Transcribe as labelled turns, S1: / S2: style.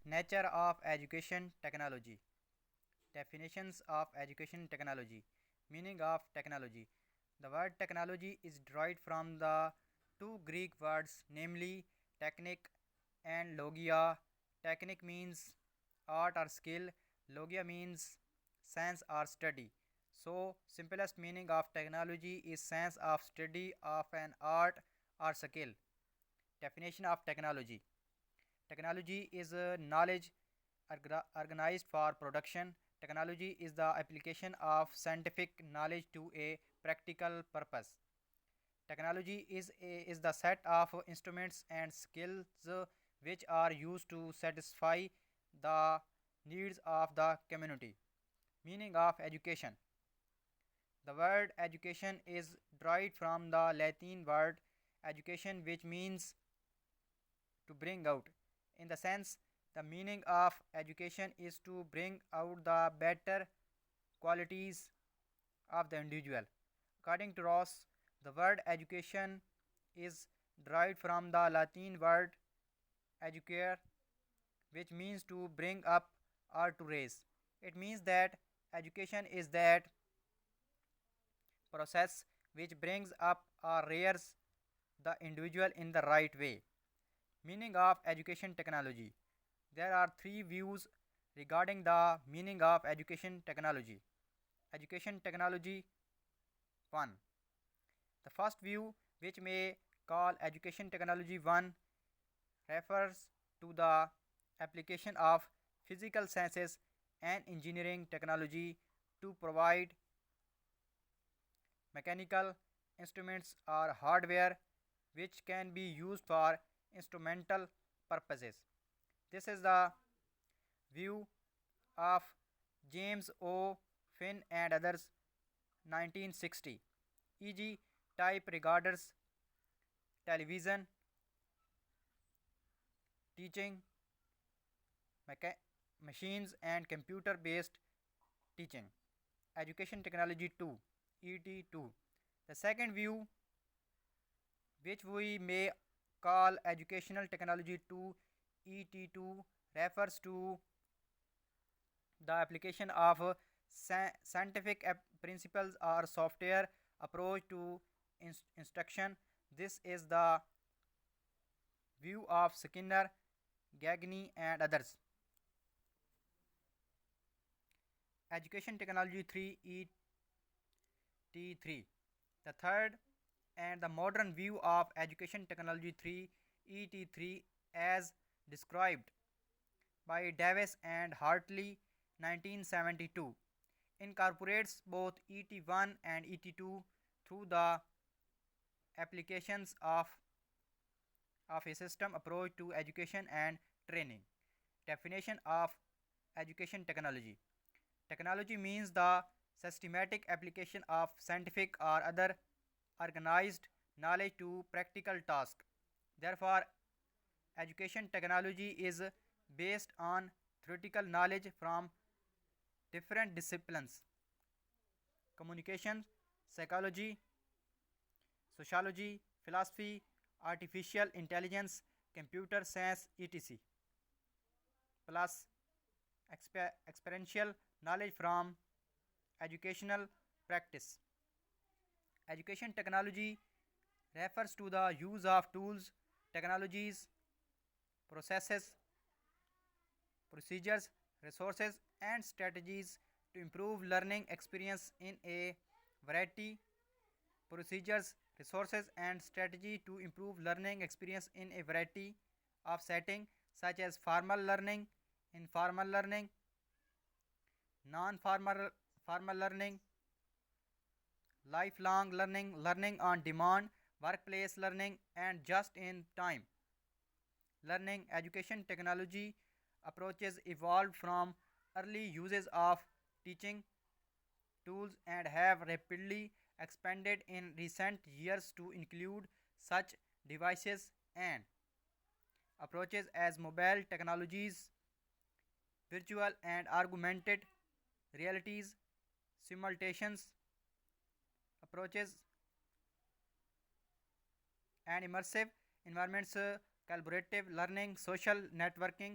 S1: Nature of education technology. Definitions of education technology. Meaning of technology. The word technology is derived from the two Greek words, namely technic and logia. Technic means art or skill, logia means science or study. So, simplest meaning of technology is science of study of an art or skill. Definition of technology. Technology is knowledge organized for production. Technology is the application of scientific knowledge to a practical purpose. Technology is the set of instruments and skills which are used to satisfy the needs of the community. Meaning of education. The word education is derived from the Latin word education, which means to bring out. In the sense, the meaning of education is to bring out the better qualities of the individual. According to Ross, the word education is derived from the Latin word educare, which means to bring up or to raise. It means that education is that process which brings up or rears the individual in the right way. Meaning of education technology. There are three views regarding the meaning of education technology. Education technology 1. The first view, which may call education technology 1, refers to the application of physical sciences and engineering technology to provide mechanical instruments or hardware which can be used for instrumental purposes. This is the view of James O. Finn and others 1960, e.g. type recorders, television, teaching, mecha- machines and computer based teaching. Education technology 2, ET2. The second view, which we may call educational technology 2, ET2, refers to the application of scientific principles or software approach to instruction. This is the view of Skinner, Gagny, and others. Education Technology 3 ET3. The third and the modern view of Education Technology 3 ET3, as described by Davis and Hartley 1972, incorporates both ET1 and ET2 through the applications of a system approach to education and training. Definition of education technology. Technology means the systematic application of scientific or other organized knowledge to practical tasks. Therefore, education technology is based on theoretical knowledge from different disciplines: communication, psychology, sociology, philosophy, artificial intelligence, computer science, etc., plus experiential knowledge from educational practice. Education technology refers to the use of tools, technologies, processes, procedures, resources, and strategies to improve learning experience in a variety procedures, resources, and strategy to improve learning experience in a variety of setting such as formal learning, informal learning, non-formal learning, lifelong learning, learning on demand, workplace learning, and just in time learning. Education technology approaches evolved from early uses of teaching tools and have rapidly expanded in recent years to include such devices and approaches as mobile technologies, virtual and augmented realities, simulations approaches, and immersive environments, collaborative learning, social networking,